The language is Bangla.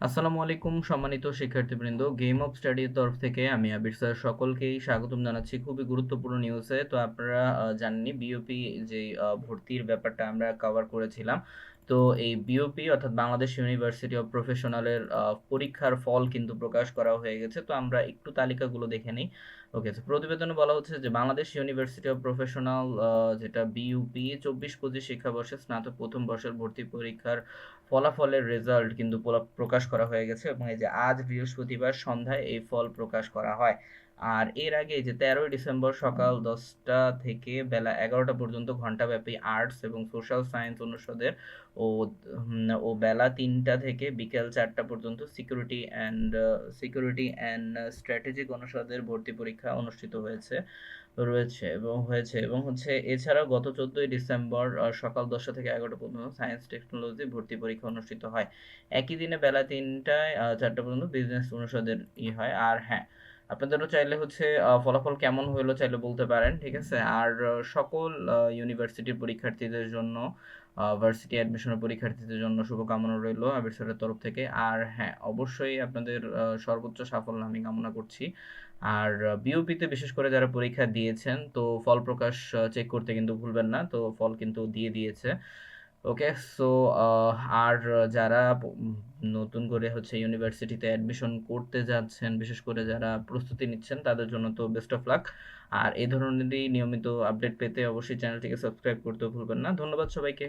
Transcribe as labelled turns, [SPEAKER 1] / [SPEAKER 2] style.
[SPEAKER 1] আসসালামু আলাইকুম সম্মানিত শিক্ষার্থীবৃন্দ, গেম অফ স্টাডির তরফ থেকে আমি আবির স্যার সকলকেই স্বাগতম জানাচ্ছি খুবই গুরুত্বপূর্ণ নিউজে। তো আপনারা জানেনই বিওপি যে ভর্তির ব্যাপারটা আমরা কভার করেছিলাম। তো এই বিওপি অর্থাৎ বাংলাদেশ ইউনিভার্সিটি অফ প্রফেশনালের পরীক্ষার ফল কিন্তু প্রকাশ করা হয়ে গেছে। তো আমরা একটু তালিকাগুলো দেখে নিই। ওকে, তো প্রতিবেদনে বলা হচ্ছে যে বাংলাদেশ ইউনিভার্সিটি অফ প্রফেশনাল যেটা বিইউপি 24-25 শিক্ষাবর্ষে স্নাতক প্রথম বর্ষের ভর্তি পরীক্ষার ফলাফলের রেজাল্ট কিন্তু প্রকাশ করা হয়ে গেছে এবং এই যে আজ বৃহস্পতিবার সন্ধ্যায় এই ফল প্রকাশ করা হয়। আর এর আগে যে 13ই ডিসেম্বর সকাল 10টা থেকে বেলা 11টা পর্যন্ত ঘণ্টাব্যাপী আর্টস এবং সোশ্যাল সায়েন্স অনুষদের ও বেলা 3টা থেকে বিকেল 4টা পর্যন্ত সিকিউরিটি অ্যান্ড স্ট্র্যাটেজিক অনুষদের ভর্তি পরীক্ষা অনুষ্ঠিত হয়েছে এবং হচ্ছে এছাড়াও গত 14ই ডিসেম্বর সকাল 10টা থেকে 11টা পর্যন্ত সায়েন্স টেকনোলজি ভর্তি পরীক্ষা অনুষ্ঠিত হয়। একই দিনে বেলা 3টায় 4টা পর্যন্ত বিজনেস অনুষদের হয়। আর হ্যাঁ, আপনাদেরও চাইলে হচ্ছে ফলাফল কেমন হলো চাইলে বলতে পারেন, ঠিক আছে। আর সকল ইউনিভার্সিটির পরীক্ষার্থীদের জন্য ভার্সিটি অ্যাডমিশনের পরীক্ষার্থীদের জন্য শুভকামনা রইল আবির স্যারের তরফ থেকে। আর হ্যাঁ, অবশ্যই আপনাদের সর্বোচ্চ সাফল্য আমি কামনা করছি। আর বিওপিতে বিশেষ করে যারা পরীক্ষা দিয়েছেন তো ফল প্রকাশ চেক করতে কিন্তু ভুলবেন না, তো ফল কিন্তু দিয়ে দিয়েছে। ওকে, সো আর যারা নতুন করে হচ্ছে ইউনিভার্সিটিতে অ্যাডমিশন করতে যাচ্ছেন, বিশেষ করে যারা প্রস্তুতি নিচ্ছেন তাদের জন্য তো বেস্ট অফ লাক। আর এই ধরনেরই নিয়মিত আপডেট পেতে অবশ্যই চ্যানেলটিকে সাবস্ক্রাইব করতে ভুলবেন না। ধন্যবাদ সবাইকে।